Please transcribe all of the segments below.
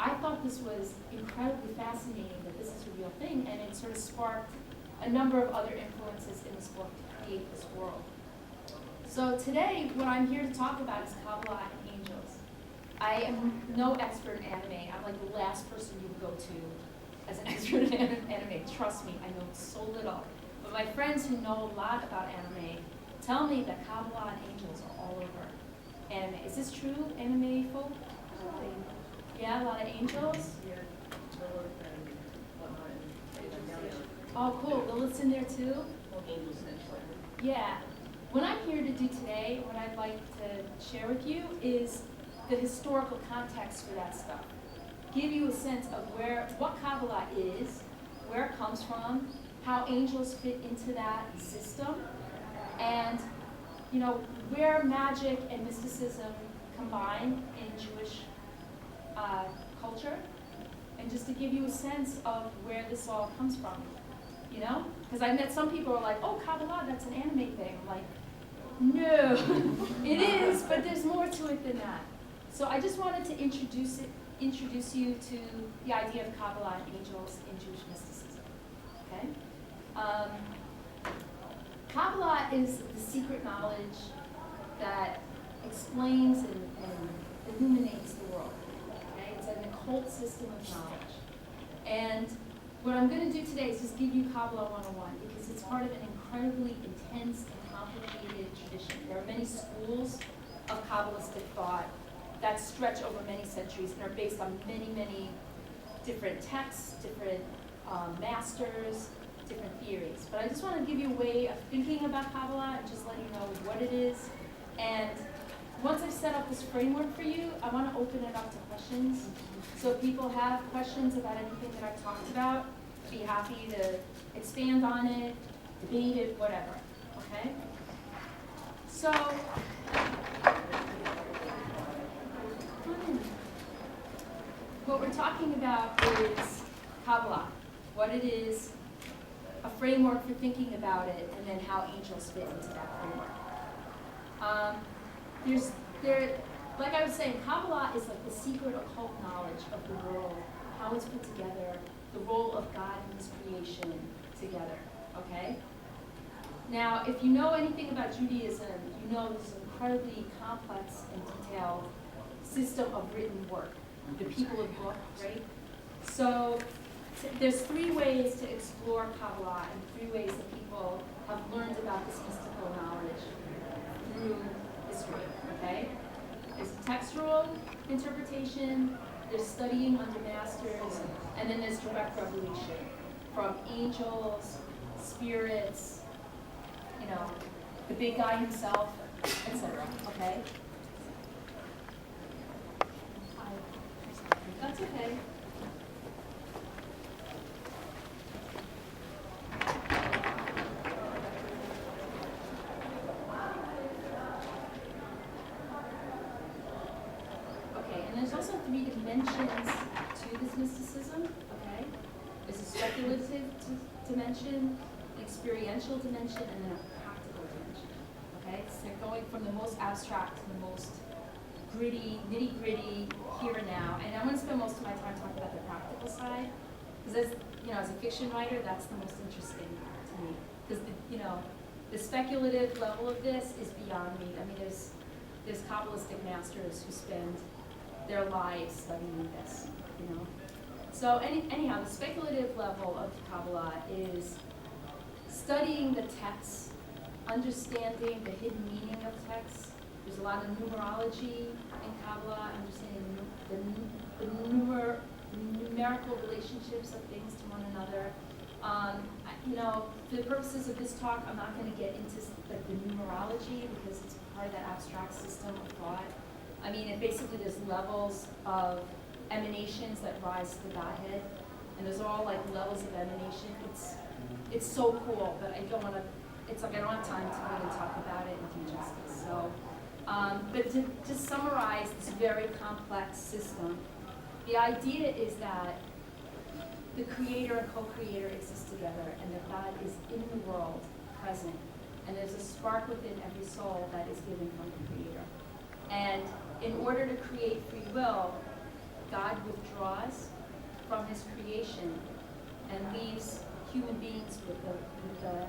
I thought this was incredibly fascinating that this is a real thing, and it sort of sparked a number of other influences in this book to create this world. So today, what I'm here to talk about is Kabbalah and angels. I am no expert in anime. I'm like the last person you would go to as an expert in anime. Trust me, I know so little. But my friends who know a lot about anime tell me that Kabbalah and angels are all over anime. Is this true, anime folk? Yeah, a lot of angels? Oh, cool. Lilith's in there too? Yeah. What I'm here to do today, what I'd like to share with you is the historical context for that stuff. Give you a sense of what Kabbalah is, where it comes from, how angels fit into that system, and where magic and mysticism combine in Jewish culture, and just to give you a sense of where this all comes from, Because I met some people who are like, oh, Kabbalah, that's an anime thing. I'm like, no, it is, but there's more to it than that. So I just wanted to introduce you to the idea of Kabbalah and angels in Jewish mysticism, okay? Kabbalah is the secret knowledge that explains and illuminates the world, okay? It's an occult system of knowledge. And what I'm going to do today is just give you Kabbalah 101 because it's part of an incredibly intense and complicated tradition. There are many schools of Kabbalistic thought that stretch over many centuries and are based on many, many different texts, different masters, different theories. But I just want to give you a way of thinking about Kabbalah and just let you know what it is. And once I've set up this framework for you, I want to open it up to questions. So if people have questions about anything that I've talked about, I'd be happy to expand on it, debate it, whatever, okay? So, what we're talking about is Kabbalah, what it is, a framework for thinking about it, and then how angels fit into that framework. Like I was saying, Kabbalah is like the secret occult knowledge of the world, how it's put together, the role of God in His creation together, okay? Now, if you know anything about Judaism, you know this incredibly complex and detailed system of written work, the people of book, right? So there's three ways to explore Kabbalah and 3 ways that people have learned about this mystical knowledge through history, okay? There's textual interpretation, there's studying under masters, and then there's direct revelation from angels, spirits, the big guy himself, etc. Okay? That's okay. There's also 3 dimensions to this mysticism, okay? There's a speculative dimension, an experiential dimension, and then a practical dimension, okay? So they're going from the most abstract to the most gritty, nitty-gritty, here and now. And I'm going to spend most of my time talking about the practical side, because as a fiction writer, that's the most interesting to me. Because the speculative level of this is beyond me. I mean, there's Kabbalistic masters who spend their lives studying this, So anyhow, the speculative level of Kabbalah is studying the texts, understanding the hidden meaning of texts. There's a lot of numerology in Kabbalah, understanding the numerical relationships of things to one another. For the purposes of this talk, I'm not going to get into the numerology because it's part of that abstract system of thought. I mean, basically there's levels of emanations that rise to the Godhead, and there's all like levels of emanation. It's so cool, but I don't want to. It's like I don't have time to really talk about it and do justice. So, but to summarize this very complex system, the idea is that the creator and co-creator exist together, and that God is in the world, present, and there's a spark within every soul that is given from the creator. And in order to create free will, God withdraws laws from his creation and leaves human beings with the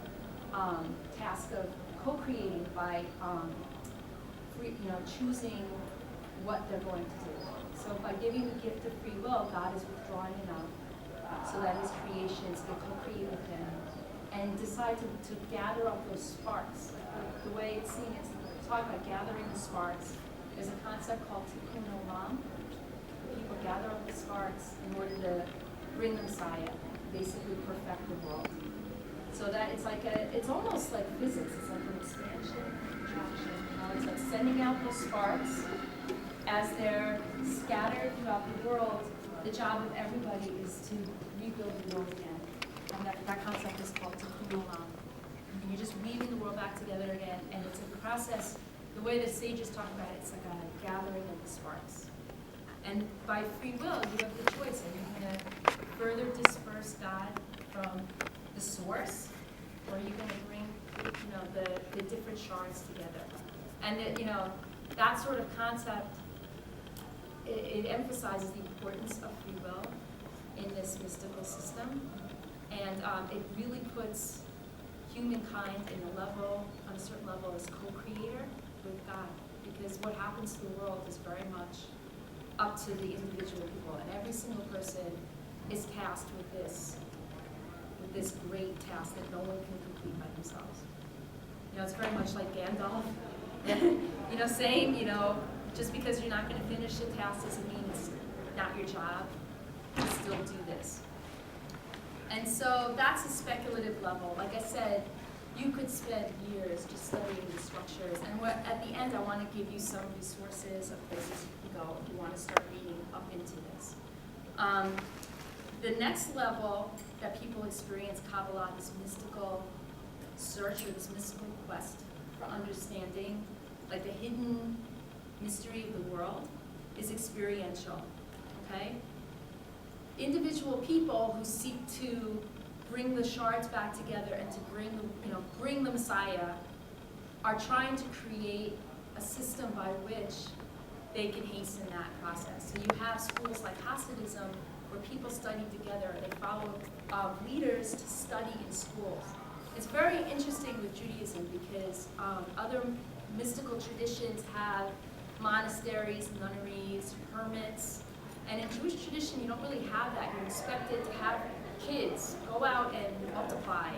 task of co-creating by choosing what they're going to do. So by giving the gift of free will, God is withdrawing enough so that his creations can co-create with him and decide to gather up those sparks. The way it's seen, it's talking about gathering the sparks. There's a concept called tikkun olam. People gather up the sparks in order to bring the Messiah, basically perfect the world. So that it's almost like physics. It's like an expansion, contraction. It's like sending out those sparks as they're scattered throughout the world. The job of everybody is to rebuild the world again. And that concept is called tikkun olam. And you're just weaving the world back together again. And it's a process, the way the sages talk about it, it's like a gathering of the sparks. And by free will, you have the choice. Are you going to further disperse God from the source, or are you going to bring, the different shards together? And that sort of concept, it emphasizes the importance of free will in this mystical system, and it really puts humankind on a certain level as co-creator with God, because what happens to the world is very much up to the individual people, and every single person is tasked with this great task that no one can complete by themselves. It's very much like Gandalf, saying, just because you're not going to finish the task doesn't mean it's not your job. You still do this. And so that's a speculative level. Like I said, you could spend years just studying the structures. And at the end, I want to give you some resources of places you can go if you want to start reading up into this. The next level that people experience Kabbalah, this mystical search or this mystical quest for understanding, like the hidden mystery of the world, is experiential, okay? Individual people who seek to bring the shards back together and to bring the Messiah are trying to create a system by which they can hasten that process. So you have schools like Hasidism where people study together. They follow leaders to study in schools. It's very interesting with Judaism because other mystical traditions have monasteries, nunneries, hermits, and in Jewish tradition you don't really have that. You're expected to have kids, go out and multiply.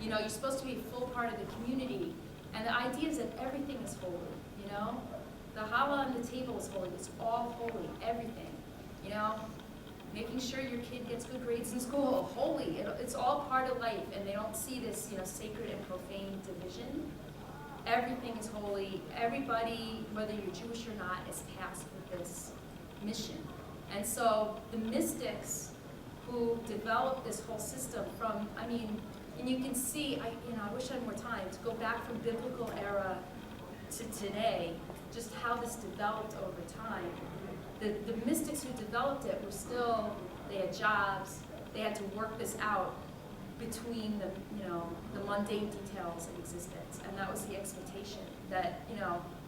You're supposed to be a full part of the community, and the idea is that everything is holy, The challah on the table is holy. It's all holy, everything, Making sure your kid gets good grades in school, holy. It's all part of life, and they don't see this, sacred and profane division. Everything is holy. Everybody, whether you're Jewish or not, is tasked with this mission. And so the mystics who developed this whole system and you can see, I wish I had more time to go back from biblical era to today, just how this developed over time. The mystics who developed it were still, they had jobs, they had to work this out between the mundane details of existence. And that was the expectation, that,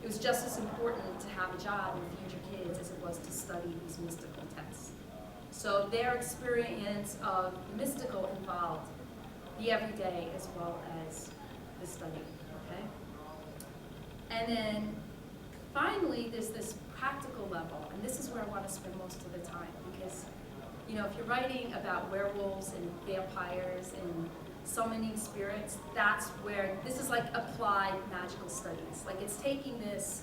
it was just as important to have a job and feed your kids as it was to study these mystical texts. So their experience of the mystical involved the everyday as well as the study, okay? And then finally, there's this practical level, and this is where I want to spend most of the time, because if you're writing about werewolves and vampires and summoning spirits, this is like applied magical studies. Like it's taking this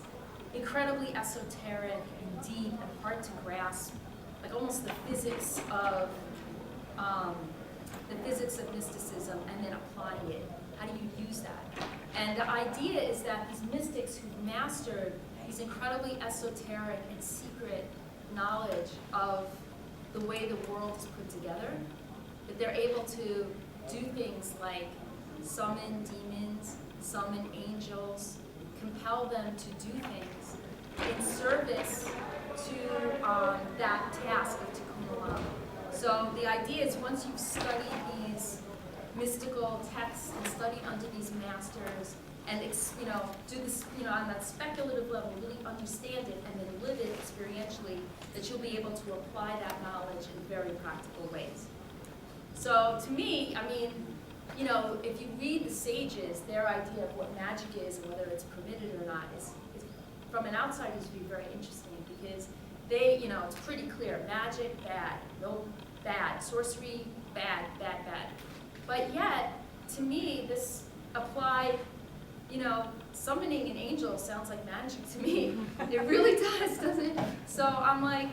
incredibly esoteric and deep and hard to grasp, like almost the physics of mysticism, and then applying it. How do you use that? And the idea is that these mystics who've mastered these incredibly esoteric and secret knowledge of the way the world is put together, that they're able to do things like summon demons, summon angels, compel them to do things in service to that task of tikkun olam. So the idea is once you've studied these mystical texts and studied under these masters and do this, on that speculative level, really understand it, and then live it experientially, that you'll be able to apply that knowledge in very practical ways. So to me, I mean, if you read the sages, their idea of what magic is and whether it's permitted or not is from an outsider's view, very interesting, because they, it's pretty clear, magic, bad, no, bad, sorcery, bad, bad, bad. But yet, to me, this applied, summoning an angel sounds like magic to me. It really does, doesn't it? So I'm like,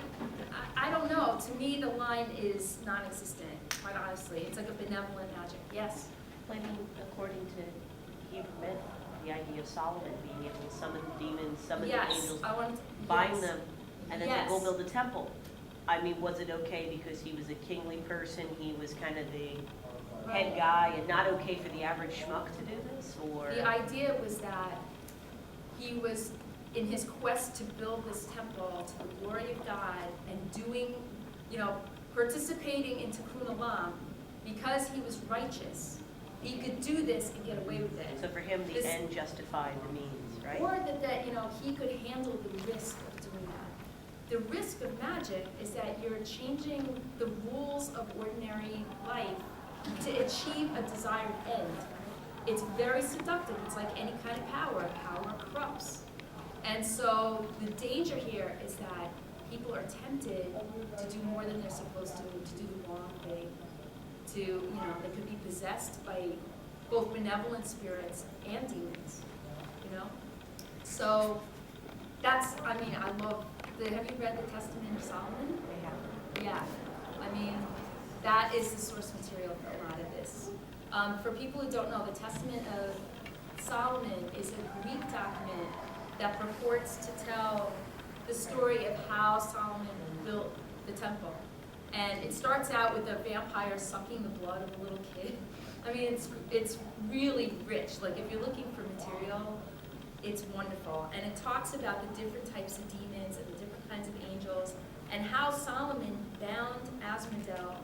I don't know. To me, the line is non-existent, quite honestly. It's like a benevolent magic. Yes? I mean, according to Hebrew myth, the idea of Solomon being able to summon demons, summon the angels, bind them, and then to go build a temple. I mean, was it okay because he was a kingly person, he was kind of the head guy, and not okay for the average schmuck to do this? Or the idea was that he was, in his quest to build this temple to the glory of God, and doing, participating in Tikkun Olam, because he was righteous, he could do this and get away with it. So for him, the end justified the means, right? Or that he could handle the risk of doing that. The risk of magic is that you're changing the rules of ordinary life to achieve a desired end. It's very seductive. It's like any kind of power. Power corrupts. And so the danger here is that people are tempted to do more than they're supposed to do the wrong thing. They could be possessed by both benevolent spirits and demons, So that's, I love, have you read the Testament of Solomon? Yeah. That is the source material for a lot of this. For people who don't know, the Testament of Solomon is a Greek document that purports to tell the story of how Solomon built the temple. And it starts out with a vampire sucking the blood of a little kid. It's really rich. Like, if you're looking for material, it's wonderful. And it talks about the different types of demons and the different kinds of angels, and how Solomon bound Asmodel,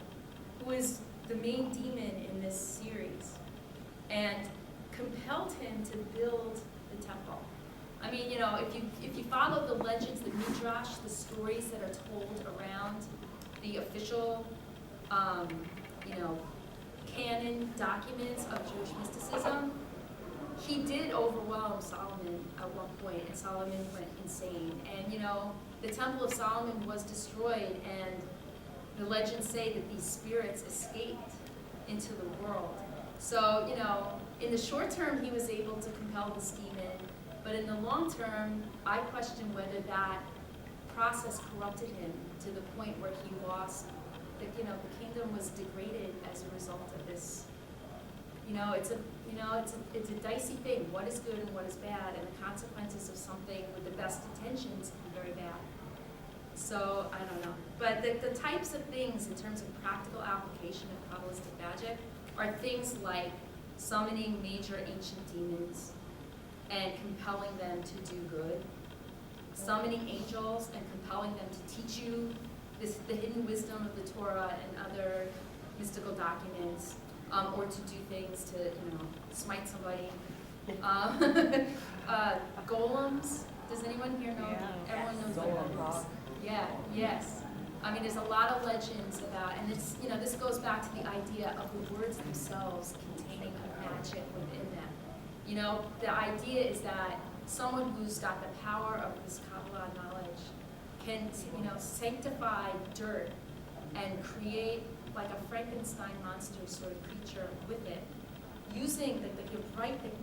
who is the main demon in this series, and compelled him to build the temple. If you follow the legends, the midrash, the stories that are told around the official, canon documents of Jewish mysticism, he did overwhelm Solomon at one point, and Solomon went insane. And the Temple of Solomon was destroyed, and the legends say that these spirits escaped into the world. So, in the short term, he was able to compel this demon, but in the long term, I question whether that process corrupted him to the point where he lost, the kingdom was degraded as a result of this. It's a dicey thing. What is good and what is bad, and the consequences of something with the best intentions can be very bad. So, I don't know. But the types of things in terms of practical application of Kabbalistic magic are things like summoning major ancient demons and compelling them to do good, summoning angels and compelling them to teach you the hidden wisdom of the Torah and other mystical documents, or to do things to, smite somebody. Golems. Does anyone here know? Yeah. Everyone knows what golems. Yeah. Yes. There's a lot of legends about, and it's, this goes back to the idea of the words themselves containing a magic within them. The idea is that someone who's got the power of this Kabbalah knowledge can, sanctify dirt and create like a Frankenstein monster sort of creature with it, using the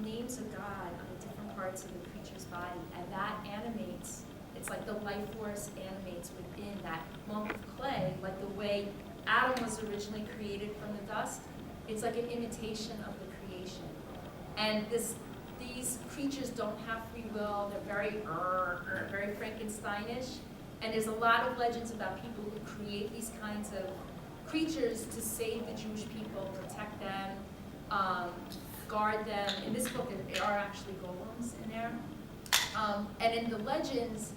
names of God on the different parts of the creature's body, and that animates. It's like the life force animates within that lump of clay, like the way Adam was originally created from the dust. It's like an imitation of the creation. And these creatures don't have free will. They're very Frankensteinish. And there's a lot of legends about people who create these kinds of creatures to save the Jewish people, protect them, guard them. In this book, there are actually golems in there. And in the legends,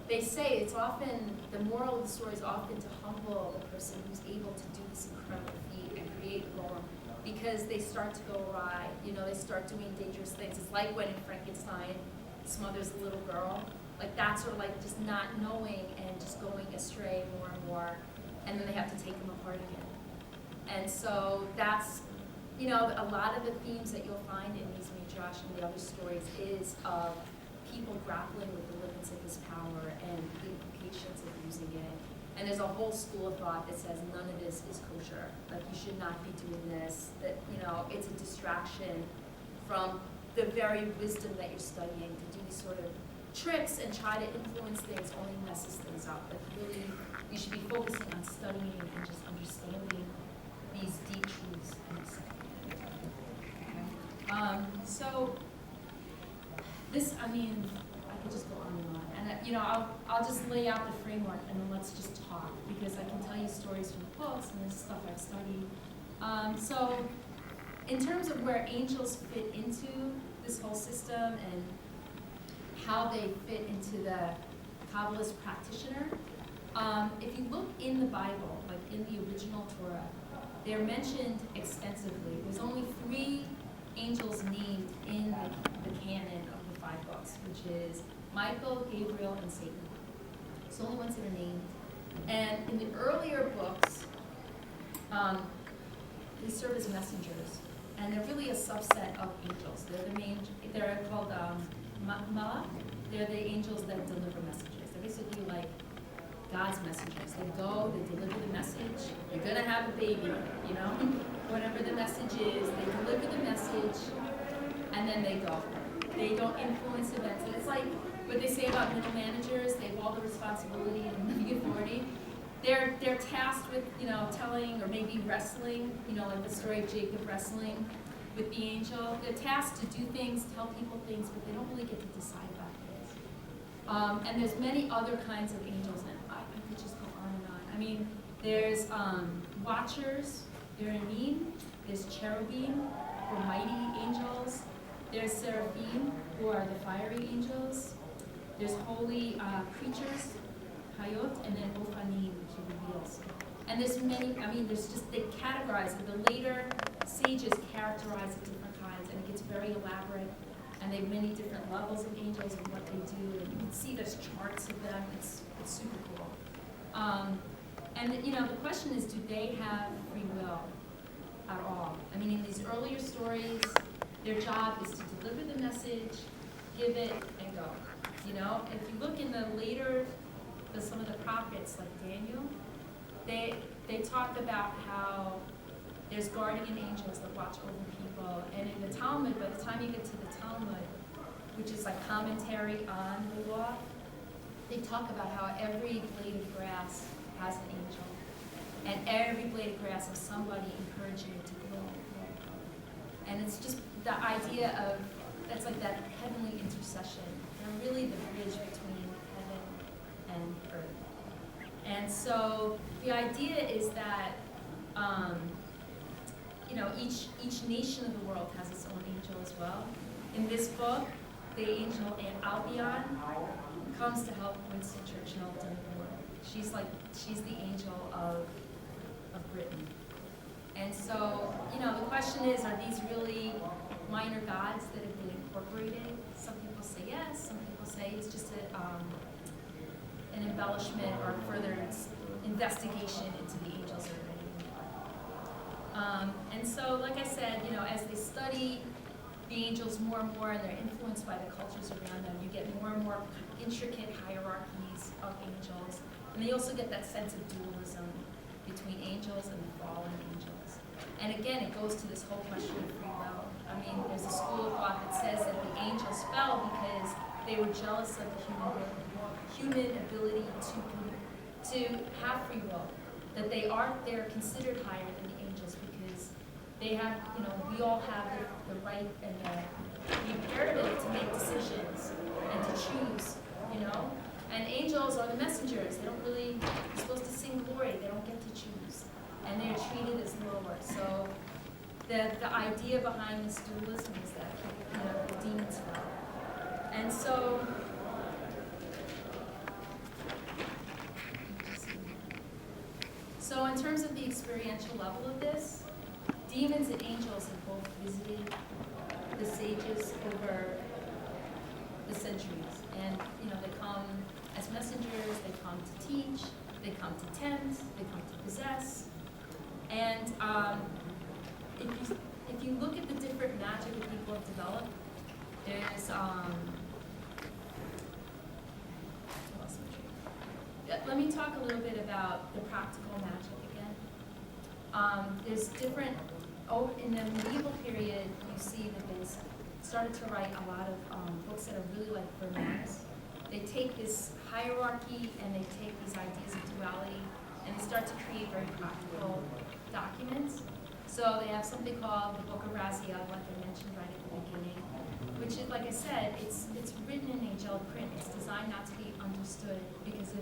they say it's often, the moral of the story is often to humble the person who's able to do this incredible feat and create a golem. because they start to go awry. You know, they start doing dangerous things. It's like when Frankenstein smothers a little girl. Like that sort of like just not knowing and just going astray more and more, and then they have to take them apart again. And so that's, you know, a lot of the themes that you'll find in these Midrash and the other stories is of people grappling with the limits of this power and the implications of using it. And there's a whole school of thought that says none of this is kosher. Like you should not be doing this. That, you know, it's a distraction from the very wisdom that you're studying. To do these sort of tricks and try to influence things only messes things up. But really, you should be focusing on studying and just understanding these deep truths in a second. Okay. So this, I mean, I could just go on and on. And you know, I'll just lay out the framework and then let's just talk, because I can tell you stories from books and this stuff I've studied. So in terms of where angels fit into this whole system and how they fit into the Kabbalist practitioner, if you look in the Bible, like in the original Torah, they're mentioned extensively. There's only 3 angels named in the canon of the 5 books, which is Michael, Gabriel, and Satan. It's the only ones that are named. And in the earlier books, they serve as messengers, and they're really a subset of angels. They're called Malach. They're the angels that deliver messages. They're basically like God's messengers. They go, they deliver the message. You're gonna have a baby, you know, whatever the message is. They deliver the message, and then they go. They don't influence events. And it's like what they say about middle managers. They have all the responsibility and the authority. They're tasked with, you know, telling or maybe wrestling, you know, like the story of Jacob wrestling with the angel. They're tasked to do things, tell people things, but they don't really get to decide about things. And there's many other kinds of angels, and I could just go on and on. I mean, there's watchers, there are Anim, there's cherubim, who are mighty angels. There's seraphim, who are the fiery angels. There's holy creatures, Hayot, and then Ophanim, which are reveals. And there's many, I mean, there's just, they categorize it. The later sages characterize the different kinds, and it gets very elaborate. And they have many different levels of angels and what they do. And you can see there's charts of them. It's super cool. And you know, the question is, do they have free will at all? I mean, in these earlier stories, their job is to deliver the message, give it, and go. You know, if you look in the later, some of the prophets like Daniel, they talk about how there's guardian angels that watch over people. And in the Talmud, by the time you get to the Talmud, which is like commentary on the law, they talk about how every blade of grass has an angel. And every blade of grass has somebody encouraging it to grow. And it's just the idea of, that's like that heavenly intercession. They're really the bridge between heaven and earth. And so the idea is that, you know, each nation of the world has its own angel as well. In this book, the angel Albion comes to help Winston Churchill during the war. She's the angel of Britain. And so, you know, the question is, are these really minor gods that have been incorporated? Some people say yes, some people say it's just an embellishment or further investigation into the angels already. And so, like I said, you know, as they study the angels more and more, and they're influenced by the cultures around them, you get more and more intricate hierarchies of angels. And they also get that sense of dualism between angels and the fallen angels. And again, it goes to this whole question of free will. I mean, there's a school of thought that says that the angels fell because they were jealous of the human ability to have free will. That they're considered higher than the angels because they have, you know, we all have the right and the imperative to make decisions and to choose, you know. And angels are the messengers. They don't really, they're supposed to sing glory. They don't get to choose. And they're treated as lower. So the idea behind this dualism is that, you know, the demons fell. And so in terms of the experiential level of this, demons and angels have both visited the sages over the centuries. And, they come as messengers, they come to teach, they come to tempt, they come to possess. And if you look at the different magic that people have developed, there's let me talk a little bit about the practical magic again. There's different, in the medieval period, you see that they started to write a lot of books that are really like Vermon's. They take this hierarchy and they take these ideas of duality and they start to create very practical documents. So they have something called the Book of Raziel, like I mentioned right at the beginning, which is, like I said, it's written in angelic print. It's designed not to be understood because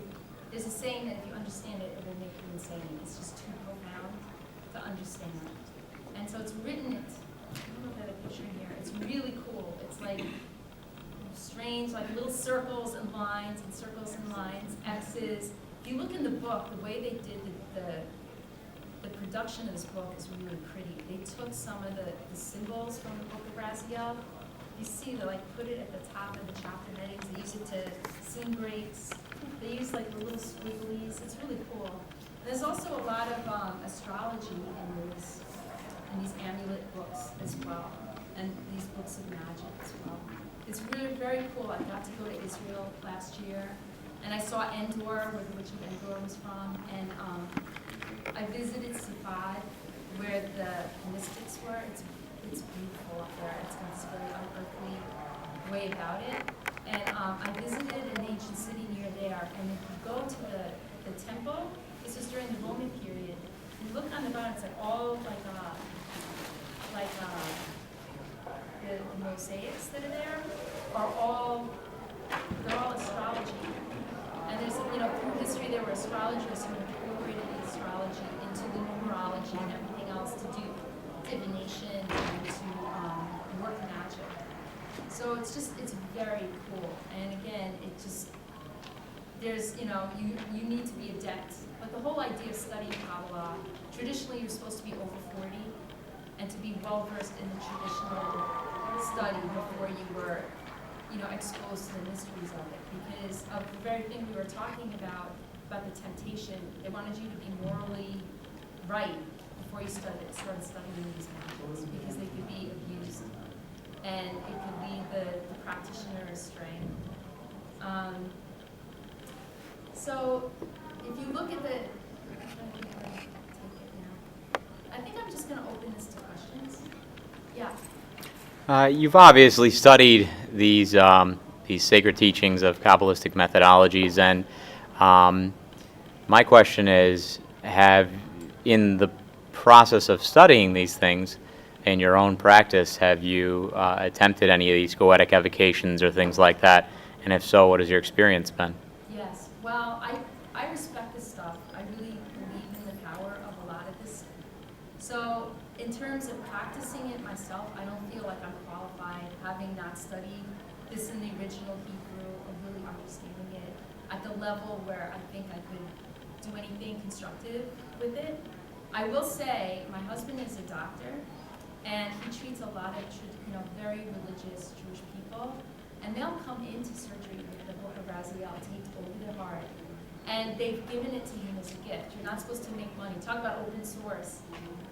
there's a saying that if you understand it, it will make you insane. It's just too profound to understand. And so it's written, I don't know if I have a picture in here. It's really cool. It's like strange, like little circles and lines and circles and lines, X's. If you look in the book, the way they did the production of this book is really pretty. They took some of the symbols from the Book of Raziel. You see, they put it at the top of the chapter headings. They use it to sing breaks. They use the little squigglies. It's really cool. And there's also a lot of astrology in these amulet books as well, and these books of magic as well. It's really very cool. I got to go to Israel last year, and I saw Endor, where the Witch of Endor was from, and I visited Safad, where the mystics were. It's beautiful up there. It's got this very unearthly way about it. And I visited an ancient city near there, and if you go to the temple, this was during the Roman period, you look on the bottom, it's all the mosaics that are there they're all astrology. And there's, through history there were astrologers who incorporated the astrology into the numerology and everything else to do divination and to work magic. So it's very cool. And again, there's, you need to be adept. But the whole idea of studying Kabbalah, traditionally you're supposed to be over 40 and to be well-versed in the traditional study before you were, exposed to the mysteries of it. Because of the very thing we were talking about the temptation, they wanted you to be morally right before you started studying these magics, because they could be abused and it could lead the practitioner astray. So if you look at I think I'm just going to open this to questions. Yeah. You've obviously studied these sacred teachings of Kabbalistic methodologies, and my question is, in the process of studying these things in your own practice, have you attempted any of these goetic evocations or things like that? And if so, what has your experience been? Yes. Well, I respect this stuff. I really believe in the power of a lot of this. So in terms of practicing it myself, I don't feel like I'm qualified, having not studied this in the original Hebrew or really understanding it at the level where I think I could do anything constructive with it. I will say my husband is a doctor, and he treats a lot of very religious Jewish people, and they'll come into surgery with the Book of Raziel taped over their heart, and they've given it to him as a gift. You're not supposed to make money. Talk about open source.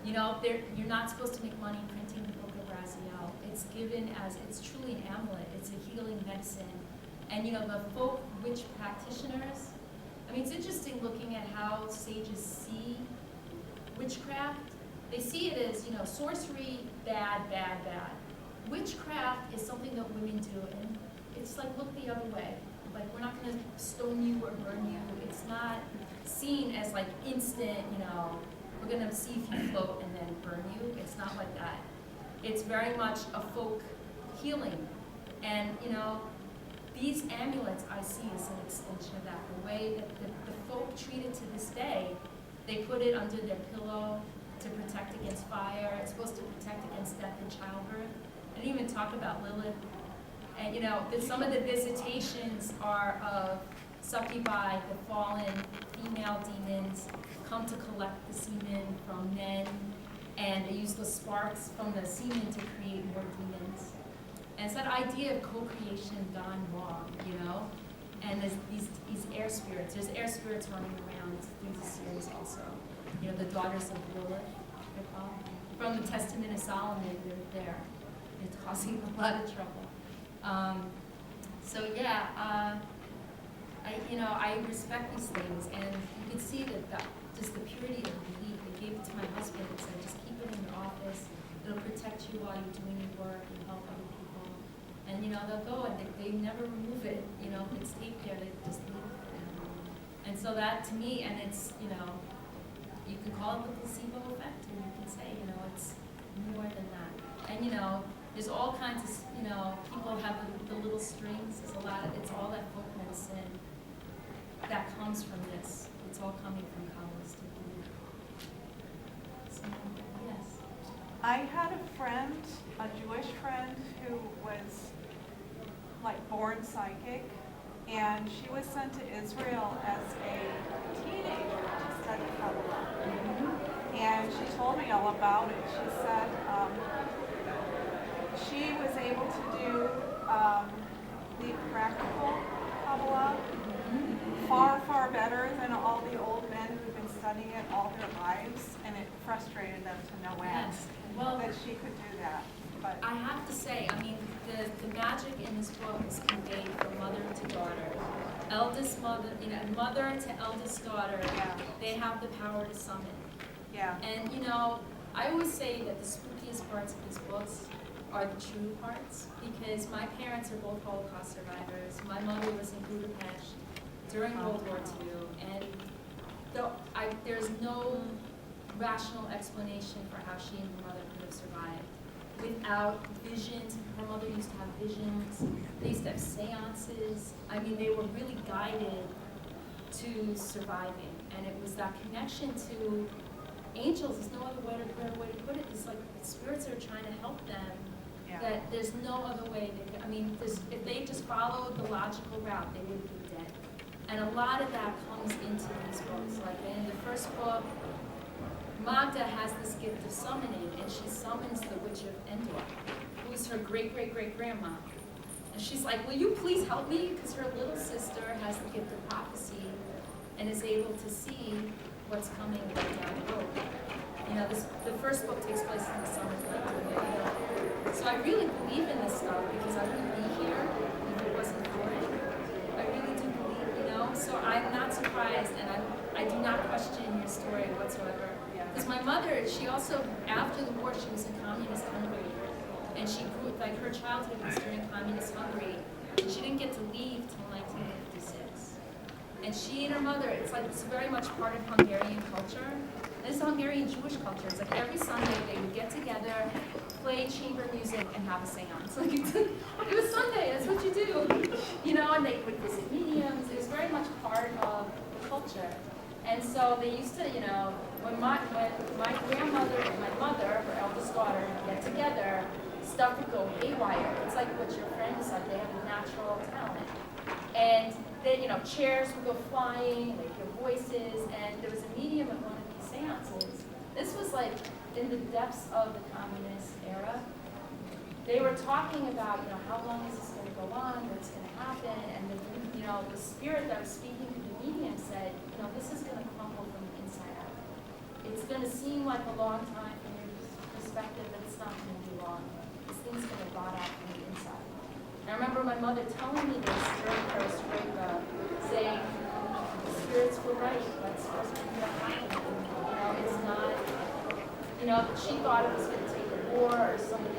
You're not supposed to make money printing the Book of Raziel. It's given it's truly an amulet. It's a healing medicine. And the folk witch practitioners, it's interesting looking at how sages see witchcraft. They see it as, sorcery, bad, bad, bad. Witchcraft is something that women do, and it's look the other way. We're not going to stone you or burn you. It's not seen as instant, we're going to see if you float and then burn you. It's not like that. It's very much a folk healing. And, these amulets I see as an extension of that. The way that the folk treat it to this day, they put it under their pillow to protect against fire. It's supposed to protect against death and childbirth. I didn't even talk about Lilith. And some of the visitations are of succubi, the fallen female demons, come to collect the semen from men. and they used the sparks from the semen to create more demons. And it's that idea of co-creation gone wrong, you know? And there's these air spirits. There's air spirits running around through the series also. You know, the daughters of Blvd, they're called. From the Testament of Solomon, they're there. It's causing a lot of trouble. So yeah, I respect these things, and you can see that just the purity of belief. I gave it to my husband and said, just keep it in your office. It'll protect you while you're doing your work and help other people. And they'll go and they never remove it. It's taped there. They just leave it there. And so that to me, and it's you can call it the placebo effect, and you can say it's more than that. And there's all kinds of people have the little strings. There's it's all that folk medicine that comes from this. It's all coming from Kabbalistic belief. So, yes. I had a friend, a Jewish friend, who was born psychic, and she was sent to Israel as a teenager to study Kabbalah. And she told me all about it. She said she was able to do the practical Kabbalah far, far better than all the old men who've been studying it all their lives, and it frustrated them to no end that she could do that. But I have to say, the magic in this book is conveyed from mother to daughter. Eldest mother, mother to eldest daughter, they have the power to summon. Yeah. And I always say that the spookiest parts of these books are the true parts, because my parents are both Holocaust survivors. My mother was in Budapest during World War II, and there's no rational explanation for how she and her mother could have survived without visions. Her mother used to have visions. They used to have seances. They were really guided to surviving, and it was that connection to angels. There's no other way to put it. It's like the spirits are trying to help them. Yeah. That there's no other way. If they just followed the logical route, they would be dead. And a lot of that comes into these books. Like in the first book, Magda has this gift of summoning, and she summons the witch of Endor, who's her great-great-great-grandma. And she's like, will you please help me? Because her little sister has the gift of prophecy and is able to see what's coming down the road. The first book takes place in the summer of 1980. So I really believe in this stuff because I wouldn't be here if it wasn't for it. I really do believe, so I'm not surprised, and I do not question your story whatsoever. Because my mother, she also, after the war, she was in communist Hungary. And she grew, her childhood was during communist Hungary. And she didn't get to leave till 1956. And she and her mother, it's very much part of Hungarian culture. And it's Hungarian Jewish culture. It's every Sunday they would get together, play chamber music, and have a seance. It was Sunday, that's what you do. And they would visit mediums. It was very much part of the culture. And so they used to, when my grandmother and my mother, her eldest daughter, would get together, stuff would go haywire. It's like what your friend said, they have a natural talent. And then, chairs would go flying, they'd hear voices, and there was a medium at one of these seances. This was in the depths of the communist era. They were talking about, how long is this going to go on, what's going to happen, and the spirit that was speaking to the medium said, this is going to crumble from the inside out. It's going to seem like a long time from your perspective, but it's not going to be long. This thing's going to rot out from the inside. And I remember my mother telling me this during her Strega, saying, the spirits were right, that's supposed to be happening. It's not, she thought it was going to take a war or somebody